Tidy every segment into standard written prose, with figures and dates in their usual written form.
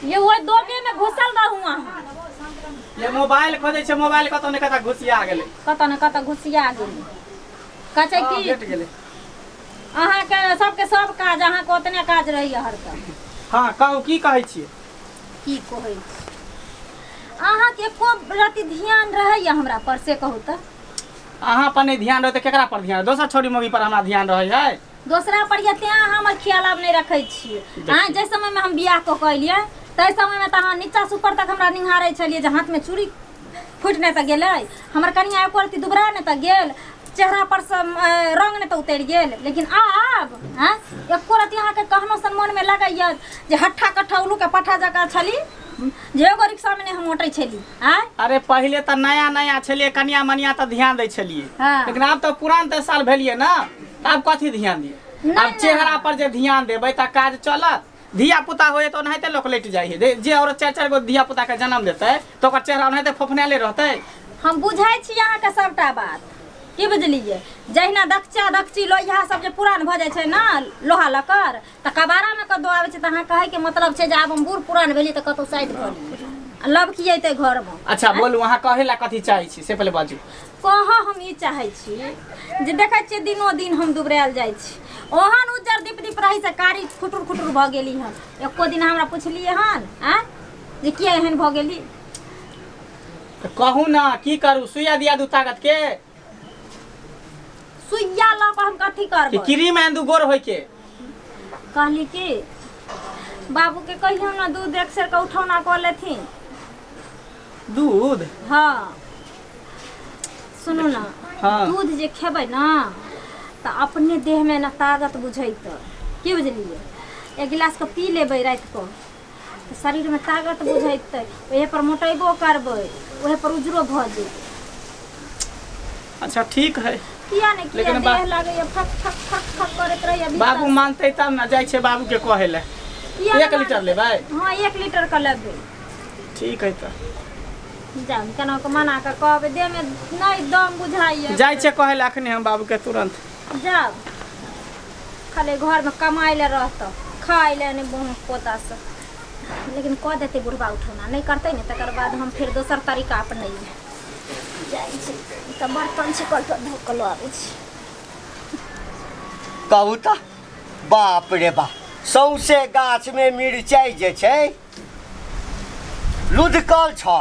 ये वो दोगे में घुसल रहूँ ये मोबाइल खोजे छे मोबाइल कतो ने कता घुसिया गेले कत न कत घुसिया गेली कहे की भेट गेले अहाँ के सबके सब काज अहाँ के ओतने काज रही हरदम। हां कहू की कहै छी की कहै छी अहाँ के को रति ध्यान रहै हमरा पर से कहू त अहाँ पर नहीं ध्यान रहे त केकरा पर ध्यान दोसर छोरी मौगी पर हमरा ध्यान रहै है दूसरा पर ये ते हमर ख्याल अब नहीं रखै छी। हां जे समय में हम बियाह को कइलिए तै समय में त अहाँ नीचा से ऊपर तक हमरा निहारै छलिए जे हाथ में चूड़ी फुटने त गेलै हमर कनिया एको रति दुबरा ने त गेल चेहरा पर से रंग ने तो उतर गेल लेकिन अब हैं एको रति अहाँ के कहनो सन मन में लगैया जे हट्ठा कट्ठा उलू के पठा जका छली जे एगो रिक्शा में हम मोटै छली। हैं अरे पहले त नया नया छलिए कन्या मनिया त ध्यान दै छलिए लेकिन अब त पुरान 10 साल भेलिए ना अब कथी ध्यान दिए अब चेहरा पर जे ध्यान देबै त काज चलत धिया पुता होए तो ओनाहिते लोक लेट जाइ है जे और 4 गो धिया पुता के जन्म देतै तो ओकर चेहरा ओनाहिते फोफनेले रहतै। हम बुझाइ छी अहाँ के सबटा बात की बुझलिए जहिना दक्षचा दक्षी लोहिया सब जे पुरान भ जाय छै ना लोहा लकर त कबारा में कदो आबै छै त अहाँ कहै के मतलब छै जे आब हम बूढ़ पुरान भेली त कतो साइड भ ली लब की अइते घर में। अच्छा बोलू अहाँ कहे ला कथी चाहै छी से पहले बाजू। कह हम ई चाहै छी जे देखै छियै दिनो दिन हम दुबरायल जाइ छी ओहन उज्जर दीप दीप रही से कारी खुटुर खुटुर भ गेली हन एको दिन हमरा पुछलिए हन हैं जे किया एहन भ गेली त कहू ना की करू सुइया दिया दू ताकत के सुइया ल के हम कथी करब कि क्रीम आंदू गोर होय के कहली कि बाबू के कहियो ना दूध एक सेर का उठौना क लेथिन दूध। हां सुनू ना हाँ। दूध जे खेबै ना त अपने देह में ना ताकत बुझैत की बुझलिए एक गिलास के पी लेबै रात को शरीर में ताकत बुझैत ओहे पर मोटेबो करबै ओहे पर उजरो भ जेतै। अच्छा ठीक है किया ने किया देह लागै फक फक फक फक करत रहै अभी बाबू मानते तब ना जाय छे बाबू के कहे ले 1 लीटर लेबै। हां 1 लीटर का लेबै ठीक है त जान केना के मना के कहबै देह में नहीं दम बुझाइए जाय छे कहे ला अखने हम बाबू के तुरंत जाब खाली घर में कमाई ले रहत खाई ले ने बहु पोता से लेकिन कह देते बुढ़वा उठौना नहीं करते ने तकर बाद हम फिर दोसर तरीका अपने जाय छी त बर्तन छिकल त धोकल आबै छी कहू त बाप रे बा सौसे गाछ में मिर्चाई जे छै लुधकल छ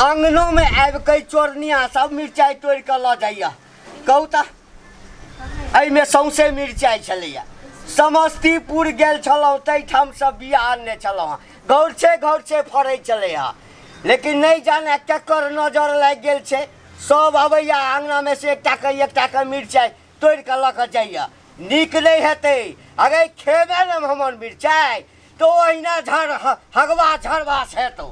आंगनो में आबि के चोरनिया सब मिर्चाई तोड़ के ल जाइया। कहू त एहि में सौसे मिर्चाई छलैया समस्तीपुर गेल छलहुँ तै ठाम सब बिया आनने छलहुँ गौर से फड़ै छलै लेकिन नहीं जाने केकर नजर लागि गेल छै सब अबैया आंगना में से एक टाका मिर्चाई तोड़ के ल के जाइया नीक नहीं हेतै अगर खेबे न हमर मिर्चाई तो ओहिना हगवा झड़वास हेतौ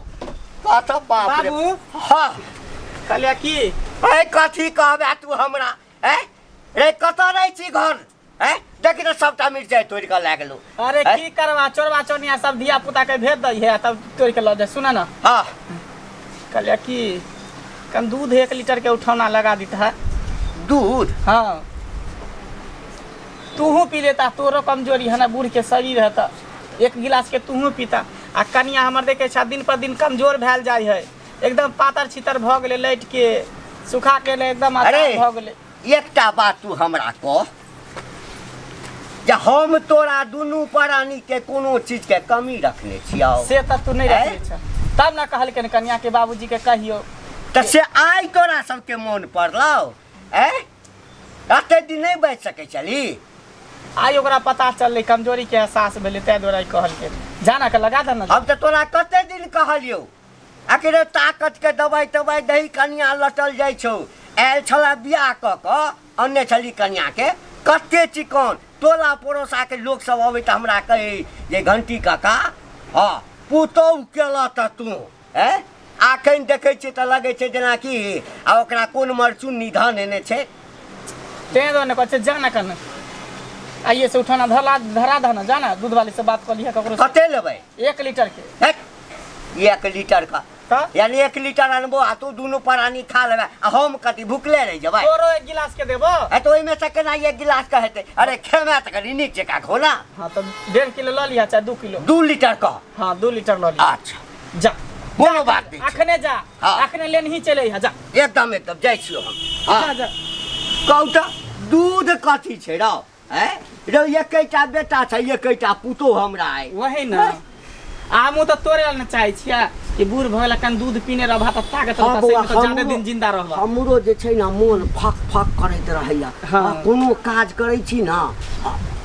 कत बाप रे बाबू हां कहलिया की ए कथी कहबे तू हमरा ए रे कत रहै छी घर ए देखि त सबटा मिर्चाई तोड़ के ला गेलौ। अरे की करवा चोरवा चोनिया सब धिया पुता के भेज दई है तब तोड़ के ल जा सुना ना। हां कहलिया की कम दूध 1 लीटर के उठौना लगा दीता है दूध। हाँ तूहू पी लेता तोरो कमजोरी है ना बूढ़ के शरीर है तो 1 गिलास के तूहू पीता आ कनिया हमर देखे छा दिन पर दिन कमजोर भेल जाय है एकदम पातर छितर भ गेले लैट के सुखा के ले एकदम अरे भ गेले। एकटा बात तू हमरा कह जे हम तोरा दुनू प्राणी के कोनो चीज के कमी रखने छियौ से त तू नहीं रखले छ तब ना कहल के कन्या के बाबूजी के कहियो त से आई तोरा सबके मन पड़लौ ए राते दिन नहीं बैठ सकै छली आई ओकरा पता चलले कमजोरी के एहसास भेले तै दोरा कहल के जाना के लगा देना। अब त तोरा कते दिन कहलियो आखिर ताकत के दवाई तवाई दही कन्या लटल जाइ छौ आयल छला बियाह क अन्य छली कन्या के कते चिकन टोला पड़ोसा के लोग सब अबै त हमरा कहे जे घंटी काका हां पुतौ केला त तू ए आखन देखै छी त लगे छै जेना कि आ ओकरा कोन मरचुन निधन एने छै ते दो ने कछ जाना कन आइए से उठाना धरा धना जाना दूध वाली से बात कर लिया ककरो कते लेबै 1 लीटर के 1 लीटर का यानी 1 लीटर अनबो आ तू दोनों प्राणी खा लेबे आ हम कति भूखले रह जेबै तोरो 1 गिलास के देबो ए तो ओइमे से केना 1 गिलास का हेतै अरे खेमे त कनी नीक जका खो ना हां तो 1.5 किलो ल लिया चाहे 2 किलो 2 लीटर का हां 2 लीटर ल लिया अच्छा जा कोनो बात नहीं अखने जा अखने लेन ही चले जा एकदम जाय छियो हम जा जा कहू त दूध कथी छै रौ हैं रौ एकैटा बेटा छै एकैटा पुतो हमरा है वही ना आमू तो तोरे न चाहे छिया कि बूढ़ भइला कन दूध पीने रहबा त ताकत रहता से तो ज्यादा दिन जिंदा रहबा हमरो जे छै ना मन फक फक करैत रहैया कोनो काज करै छी ना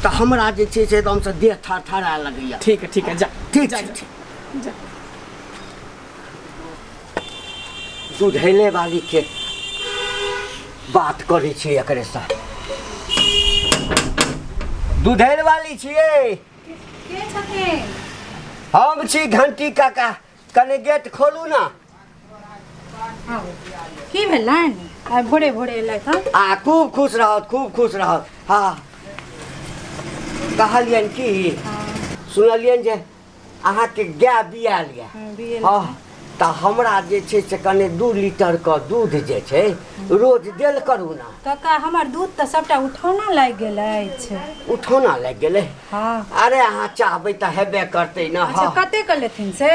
त हमरा जे छै से एकदम से देह थरथरा लगैया ठीक है जा ठीक छै जा दूधैले वाली के बात करै छी एकरे से दूधैल वाली छियै के छथिन हम छी घंटी काका कने गेट खोलू ना की भेलन आ भोरे भोरे एलै त आ खूब खुश रहत हाँ कहलियन कि सुनलियन जे अहाँके गाय बिया लिया हाँ त हमरा जे छै से कने 2 लीटर का दूध जे छै रोज देल करू ना काका हमर दूध त सबटा उठौना लाग गेल अछि उठौना लाग गेलै हाँ अरे अहाँ चाहबै त हेबे करतै ना अच्छा कते क लेथिन से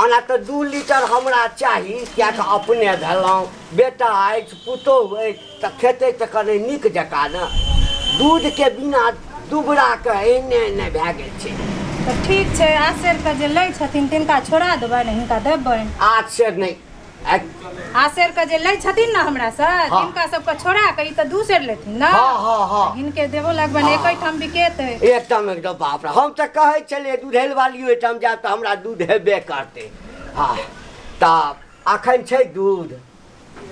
आना त 2 लीटर हमरा चाही किया कि अपने भेलौं बेटा अछि पुतौह अछि त खेतै त कने नीक जकाँ ना दूध के बिना दुबरा के एने भए गेल छै त ठीक छै आसेर के जे लै छथिन तिनका छोड़ा देबै ने हिनका देबै आज से नहीं आसेर के जे लै छथिन ना हमरा से तिनका सबके छोड़ा के ई त 2 सेर लेथिन ना हाँ हिनके देबो लगबन एकै ठाम बिकेतै एकदम बाप रे हम त कहै छलिए दूधैल वाली ओइ ठाम जाब त हमरा दूध हेबे करतै हाँ त अखन छै दूध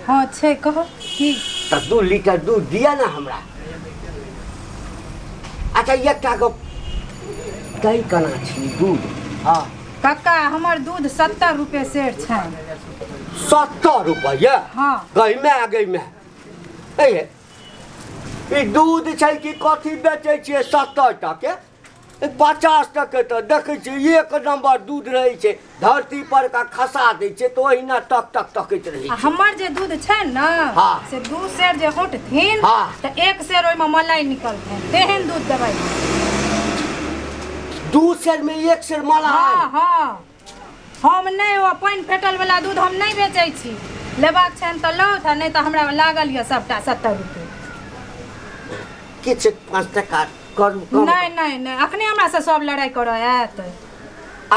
हाँ छै कहो की त 2 लीटर दूध दिया ना हमरा अच्छा एकटा गो कई कना छी दूध हाँ काका हमर दूध 70 रुपए सेर छै 70 रुपया हाँ गई में ए दूध छै कि कथी बेचै छियै 70 टके 50 टके त देखै छी एक नंबर दूध रहै छै धरती पर का खसा दै छै तो ओहिना टक टक टकैत रहै छै हमर जे दूध छै ना से 2 सेर जे होटथिन त 1 सेर ओइमे मलाई निकलथिन तेहन दूध देबै 2 सेर में 1 सेर मलाई हाँ हम नहीं ओ पानी फेटल वाला दूध हम नहीं बेचै छी लेबाक छन त लौ था नहीं त हमरा लागल ये सबटा 70 रुपए किछ 5 टका करू नहीं अखने हमरा से सब लड़ाई करो आत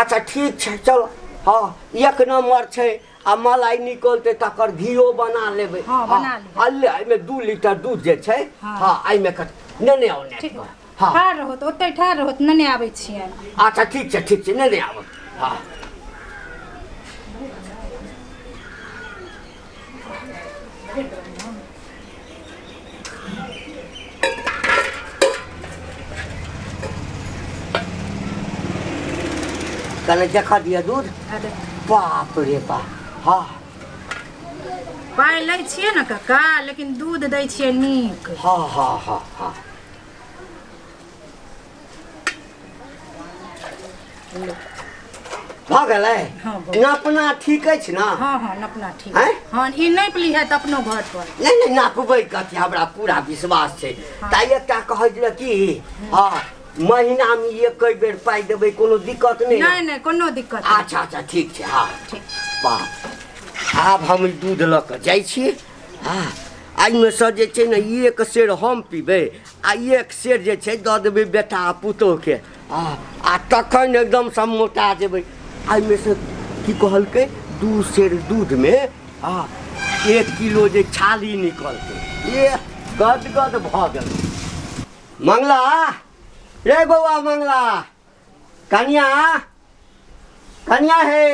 अच्छा ठीक छै चलो हाँ 1 नंबर छै आ मलाई निकलते तकर घीओ बना लेबै हाँ बना ले अल्ले एमे 2 लीटर दूध जे छै हाँ एमे कट नेने आउने हाँ ठार रहो त ओतै ठार रहो त नेने आबै छियै अच्छा ठीक छै नेने आबै हाँ कल देखा दिया दूध बाप रे बाप हाँ पाइ लै छियै ना काका लेकिन दूध दै छियै नीक हाँ भऽ गेलै नापना ठीक अछि ना हाँ नापना ठीक हैं हाँ ई नहीं पली है त अपनो घर पर नहीं नापबै कथी हमरा पूरा विश्वास छै ताई एकटा कहै जे कि हाँ महीना में एक बेर पाई देबै कोनो दिक्कत नहीं कोनो दिक्कत अच्छा ठीक छै हाँ ठीक बाप आब हम दूध लऽ कऽ जाइ छी हाँ एहिमे सँ जे छै ने 1 सेर हम पीबै आ 1 सेर जे छै दऽ देबै बेटा आ पुतोहके आ तखन एकदम से मोटा जेबै एहिमे से की कहलकै 2 सेर दूध में 1 किलो जे छाली निकलतै ये गदगद भऽ गेल मंगला रे बौआ मंगला कनिया हे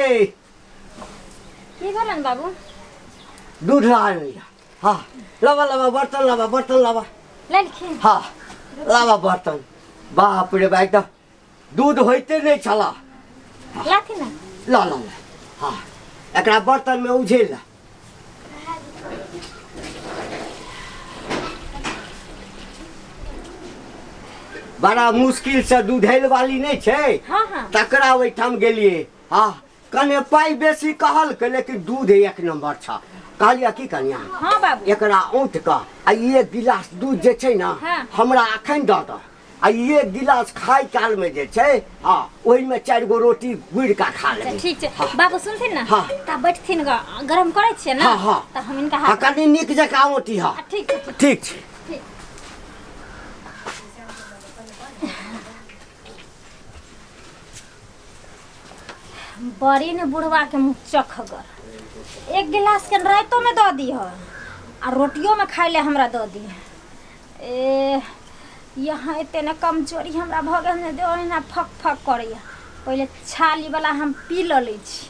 की भेलन बाबू दूध लाया हाँ लावा बर्तन लावा लेलखिन हाँ लावा बर्तन बाप रे भाई तो दूध होते नहीं छला लाथिन ला हाँ एकरा बर्तन में उझेल ला बड़ा मुश्किल से दूधैल वाली नहीं छे तकरा ओहिठाम गेलिए हाँ कने पाई बेसी कहल के लेकिन दूध एक नंबर छ कहलिया की कनिया हाँ बाबू एकरा औंट का आ एक गिलास दूध जे छै ना हाँ। हमरा अखन द द आ एक गिलास खाई काल में जे छै हां ओहि में 4 गो रोटी गुड़ का खा अच्छा लेबै ठीक छै हाँ। बाबू सुनथिन ना हाँ। त बैठथिन गरम करै छियै ना हाँ, हाँ। त हम इनका आ हाथ कनी नीक जकाँ औंटी हा ठीक छै ठीक छै ठीक। बड़ी ने बुढ़वा के मुँह चखगर एक गिलास के राइतो में दऽ दी आ रोटियों में खाई ले हमरा दऽ दी ए यहाँ एते ने कमजोरी हमरा भऽ गेल ने देह एना फक फक करैया पहले छाली वाला हम पी ल लै छी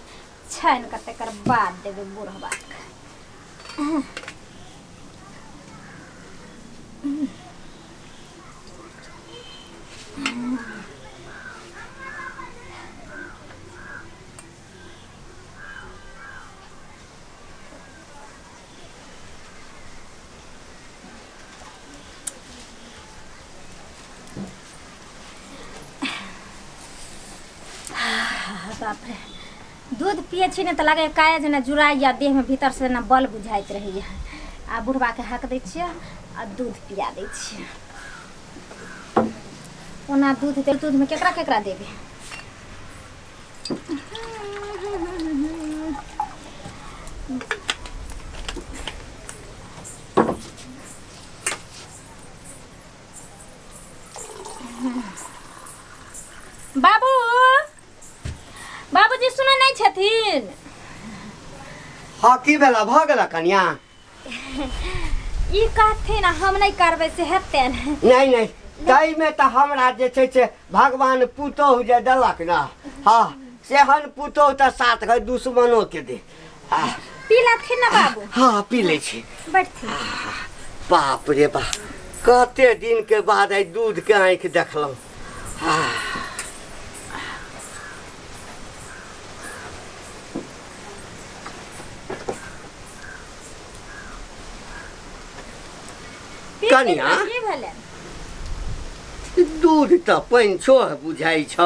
छानि कऽ तकर बाद देबै बुढ़वा के बाप रे दूध पिए छी ने तऽ लागे काया जेना जुड़ाइया देह में भीतर से ना बल बुझाइत रहैया आ बुढ़वा के हक दै छियै आ दूध पिया दै छियै ओना दूध में केकरा केकरा देबै बाबू बाबूजी सुनै नहीं छथिन हाँ की भेला भऽ गेला कनिया ई कहथिन हम नहीं करबै से हेतै नहीं नहीं तई में तो हमरा जे छै से भगवान पुतोह जे देलक ना हाँ सेहन पुतोह तऽ साथ के दुश्मनों के दे पी लथिन ना बाबू हाँ पी ले छी बैठथिन बाप रे बाप कते दिन के बाद आई दूध के आँख देखलहुँ कनिया की भेलै दूध तऽ पानि छोह बुझाइ छ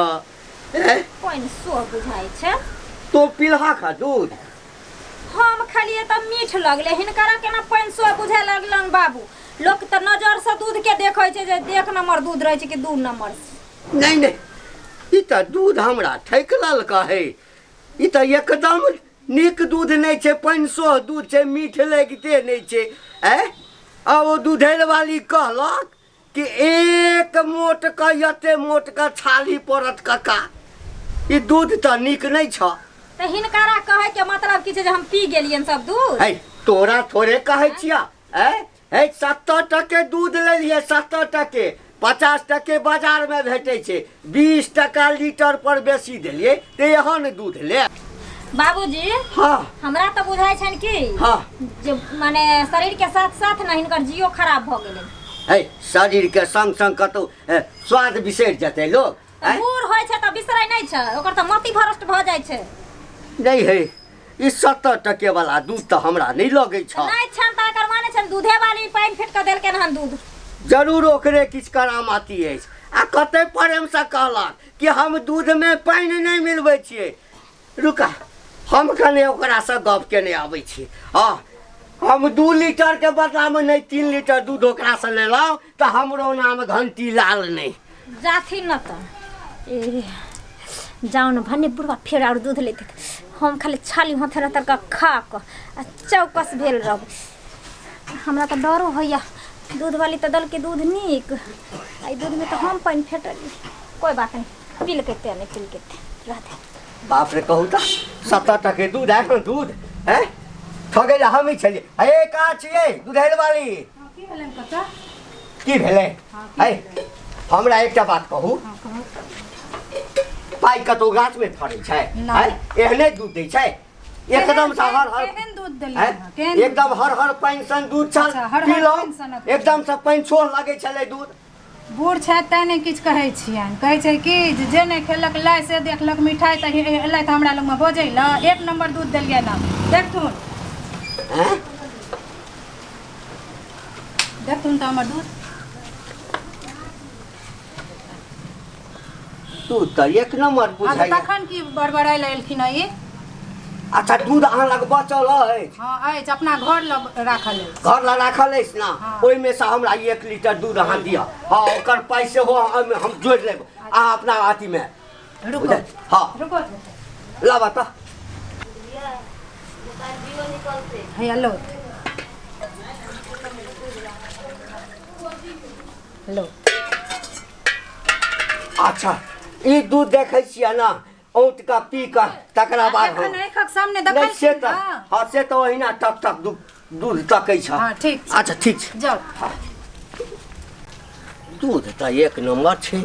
पानि सोह बुझाइ छै तो पिलहा खा दूध हम खालिए तऽ मीठ लगले हिनकरा केना पानि सोह बुझाय लगलन बाबू लोक तऽ नजर से दूध के देखै छै जे 1 नंबर दूध रहै छै कि 2 नंबर नहीं नहीं ई तऽ दूध हमरा ठैकलल कहे ई तऽ एकदम नीक दूध नहीं छै पानि सोह दूध छै मीठ लगिते नहीं छै अब वो दूधेल वाली कहलक कि एक मोट का यते मोट का छाली पड़त कका ई दूध तऽ नीक नहीं छ तऽ हिनकरा कहै के मतलब की छै जे हम पी गेलियन सब दूध है तोरा थोड़े कहै छिया 70 टके दूध लेलिए 70 टके 50 टके बाजार में भेटै छै 20 टका लीटर पर बेसी देलिए ते एहन दूध ले बाबूजी हाँ हमरा तऽ बुझाइ छन कि हाँ जे माने शरीर के साथ साथ ना हिनकर जियो खराब भ गेलै है शरीर के संग संग कतौ स्वाद बिसरि जेतै लोग बूढ़ होइ छै तऽ बिसरै नहि छै ओकर तऽ मोती भ्रष्ट भ जाइ छै नहीं है ई 70 टके वाला दूध तऽ हमरा नहीं लगे छ नहीं छन तऽ एकर माने छन दूधे वाली पानि फेट के देलकै हन दूध जरूर ओकरे किछ करामाती अछि आ कते प्रेम से कहलक कि हम दूध में पानि नहीं मिलबै छियै रुका हम कने ओकरा से गप के नहीं आबै छी हम 2 लीटर के बदला में नहीं 3 लीटर दूध ओकरा से लेलहुँ तऽ हमरो नाम घंटी लाल नहीं जाथिन न तऽ जाओ न भन्ने बुढ़वा फेर और दूध लेते हम खाली छाली हाथे रहतर का खा क आ चौकस भेल रहब हमरा तऽ डरो होइया दूध वाली तऽ दल के दूध नीक आई दूध में तो हम पानि फेटली कोई बात नहीं पी लेते नहीं पी लेते रहते बाप रे कहू तऽ 70 टके दूध है दूध है ठगे ला हम ही छलिए हे का छिए दूधेल वाली की भेलै कका की भेलै है हमरा एकटा बात कहू पाई कतौ गाछ में फड़ै छै है एहने दूध दै छै एकदम से हर केहन दूध देलियै केहन एकदम हर पानि सन दूध छल अच्छा, हर पीलहुँ पानि सनक। एकदम से पानि छोह लागै छलै दूध बूढ़ छै तैं नहि किछु कहै छियनि कहै छै कि जे नहि खेलक लाइ से देखलक मिठाइ तऽ एलै तऽ हमरा लगमे बजै लए 1 नंबर दूध देलियै ना देखथुन हैं देखथुन तऽ हमर दूध तू तऽ 1 नंबर बुझाइया तखन की बड़बड़ाइ लए एलखिन ई अच्छा दूध अहाँ लग बचल अछि हाँ अछि अपना घर लग राखल अछि घर लग राखल अछि ना हाँ। ओहिमे से हमरा 1 लीटर दूध अहाँ दिअ हाँ ओकर पैसे हो हम जोड़ि लेब अहाँ अपना अथीमे रुको हाँ रुको लाबा तऽ हैया लो लो अच्छा ई दूध देखै छियै ना औंट का पी कर तकरा बाद एखन आँखिक सामने नहीं देखै से छी तऽ हाँ से तऽ ओहिना टक टक दूध तकै छ हाँ ठीक छै अच्छा ठीक छै जाओ दूध तऽ 1 नंबर छै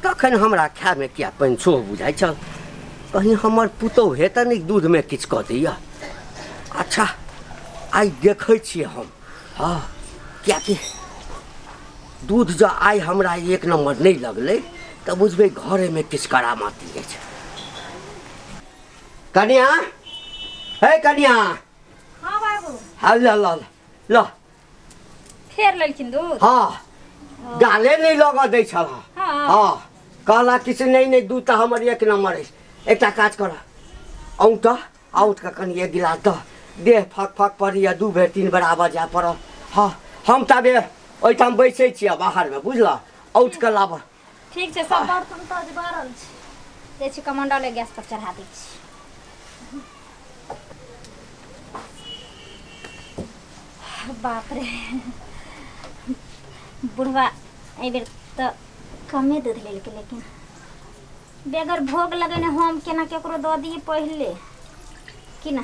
तखन हमरा खायमे किया पंचो बुझाइ छल कहीं हमर पुतौह हे तऽ नहि दूधमे किछु कऽ दैया अच्छा आइ देखै छियै हम हाँ कियाकि दूध जो आइ हमरा 1 नंबर नहीं लगलै तऽ बुझबै घरेमे किछु करामाती अछि कनिया हे कनिया हाँ बाबू हाँ ल फेर लेलखिन दूध हाँ गाले नहीं लगा दै छल हाँ। हाँ कहला किछु नहीं दूध तऽ हमर 1 नंबर अछि एकटा काज कर औंट का कनि 1 गिलास देह फक पड़ैया 2 बेर 3 बेर आबऽ जाय पड़ल हाँ हम तबे ओहिठाम बैसै छियै बाहरमे बुझलऽ औंट के लाबऽ ठीक छै सब बर्तन तऽ भरल छै दै छी कमंडल गैस पर चढ़ा दै छी बाप रे बुढ़वा एहि बेर तऽ कमे दूध लेलकै लेकिन बेगर भोग लगेने हम केना केकरो दऽ दिए पहिले कि ना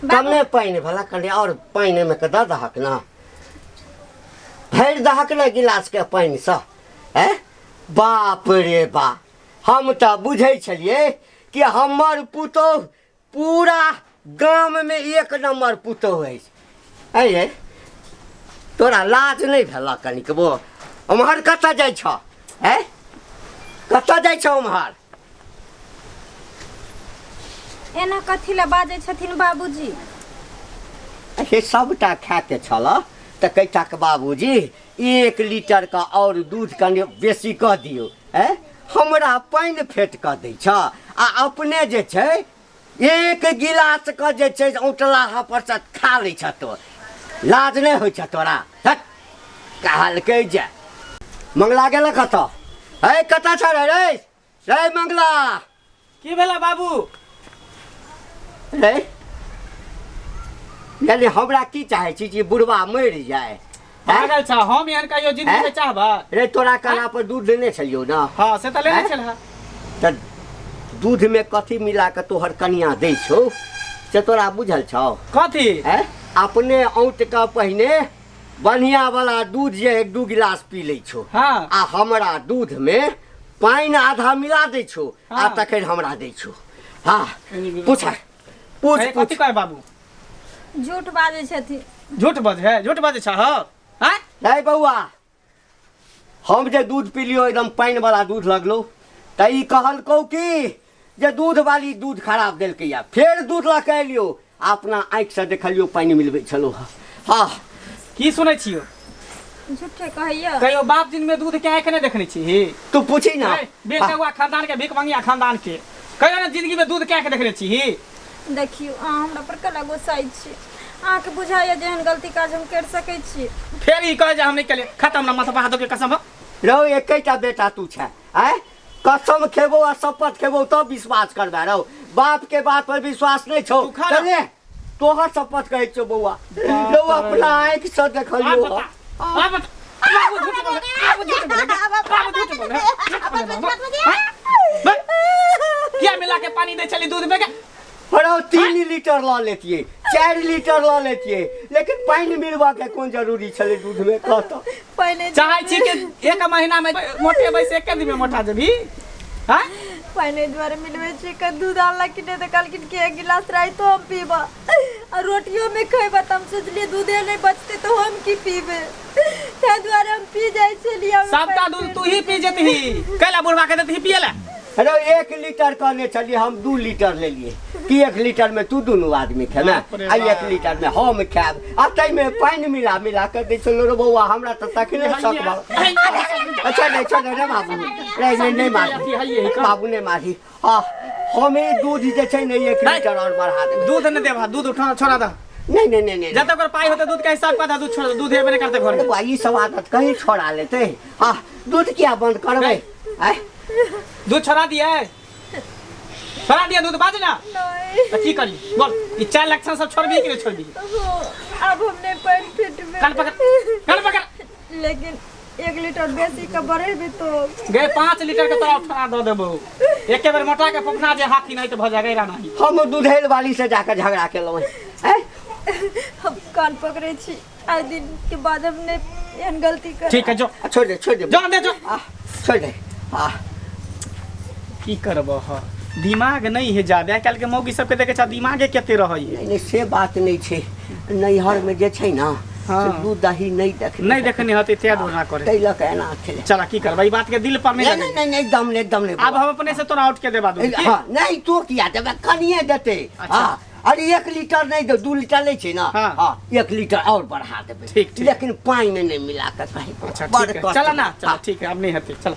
कमे पानि भला कनि और पानि में के दहक ना भरि दहक ना गिलास के पानि सँ बाप रे बा हम तऽ बुझै छलियै कि हमर पुतौह पूरा गाम में 1 नंबर पुतौह अछि ये तोरा लाज नहीं भेला कनिक बो उम्हर कतऽ जाइ छ कतऽ जाइ छ उम्हर एना कथी ला बाजै छथिन बाबूजी हे सबटा खा के छल तऽ कैटा के बाबूजी 1 लीटर का और दूध कनि बेसी कऽ दियौ हमरा पानि फेट कऽ दै छ आ अपने जे छै 1 गिलास के जे छै औंटला पर से खा लै छ तो लाज नहीं होइ छ तोरा कहलकै जे मंगला गेल कतऽ कतऽ छ रे मंगला की भेला बाबू रे यानी हमरा की चाहे छी जे बुढ़वा मरि जाए पागल छ हम एहन कहियो जिंदगी में चाहबा रे तोरा काना पर दूध लेने छलियो ना हां से त लेने छल त दूध में कथी मिला के तोहर कनिया दै छौ से तोरा बुझल छौ कथी अपने औंट का पहिने बढ़िया वाला दूध जे 1-2 गिलास पी ले छौ हां आ हमरा दूध में पानी आधा मिला दै छौ आ तखन हमरा दै छौ हां पूछ कथी कहे बाबू झूठ बाजै छथिन झूठ बाजै छ हां नहीं बउआ हम जे दूध पीलियो एकदम पानी वाला दूध लगलो त ई कहलकौ कि जे दूध वाली दूध खराब देलकै या फेर दूध ला के लियो अपना आंख से देखलियो पानी मिलबै छलो हां की सुनै छियो झूठे कहैया कहियो बाप दिन में दूध के आंख नहीं देखने छी तू पूछी ना बेटा खानदान के भिख मंगिया खानदान के कहियो ना जिंदगी में दूध के आंख देखने छी देखियो हमरा पर कला गोसाई छी आंख बुझाया जेहन गलती काज हम कर सकै छी फेर ई कहे जे हम नहीं केले खत्म ना माथा बहादो के कसम रहो एकेटा बेटा तू छै कसम खेबो आ शपथ खेबो तो विश्वास करबा रहो बाप के बात पर विश्वास नहीं छौ चले तोहर शपथ कहै छौ बउआ लो अपना आंख से देखलियो बाबू झूठ बोले क्या मिला के पानी दे चली दूध में के अरे 3 लीटर ला लेतिए 4 लीटर ला लेतिए लेकिन पानी मिलवा के कौन जरूरी छले दूध में कहता पहले चाहे छी कि एक महीना में मोटे बैसे एक दिन में मोटा जबी हां पहले द्वारे मिलवे छी के दूध आला कि नहीं तो कल के एक गिलास रही तो हम पीबा और रोटियों में खइबा त हम सोचलिए दूधे नहीं बचते तो हम की पीबे ते द्वारे हम पी जाय छलिए सबका दूध तू ही पी जतही कैला बुढ़वा के देती पियला अरे 1 लीटर कहने चलिए हम 2 लीटर ले लिए कि 1 लीटर में तू दोनों आदमी खे ना आ 1 लीटर में हम खाब आ तई में पानी मिला कर दे चलो रे बउआ हमरा त तकले सकबा अच्छा नहीं छोड़ रे बाबू नहीं मारी बाबू ने मारी हां हमें दूध जे छै नहीं 1 लीटर और बढ़ा दे दूध न देबा दूध उठा छोड़ा दा नहीं जब तक पाई होता दूध का हिसाब का दूध छोड़ दूध हेबे नहीं करते घर में भाई सब आदत कहीं छोड़ा लेते हां दूध क्या बंद करबे दूध छोड़ा दिया दूध बाज ना नहीं तो की करी बोल ये 4 लक्षण सब छोड़बी कि नहीं छोड़बी अब हमने पेट फिट में कान पकड़ लेकिन 1 लीटर बेसी का बढ़े भी तो गए 5 लीटर के तरह उठा दो देबो एक बार मोटा के फुकना जे हाथी नहीं तो भ जाएगा नहीं हम दूधेल वाली से जाकर झगड़ा केलो हम कान पकड़े छी आज दिन के बाद हमने एहन गलती कर ठीक है जो छोड़ दे जान दे जो छोड़ दे की करबो ह दिमाग नहीं है ज्यादा कल के मौगी सब के देखे छ दिमागे केते रहई नहीं से बात नहीं छे नैहर में जे छै ना से दूध दही नहीं देखने होते ते ना करे तैला के ना खेले चला की करबा ई बात के दिल पर नहीं लगे नहीं एकदम नहीं अब हम अपने से तोरा उठ के देबा दो हां नहीं तो किया देबे कनिए देते हां अरे 1 लीटर नहीं दो 2 लीटर ले छै ना हां 1 लीटर और बढ़ा देबे ठीक लेकिन पानी नहीं मिला कर कहीं अच्छा ठीक है चला ना चला ठीक है अब नहीं हते चल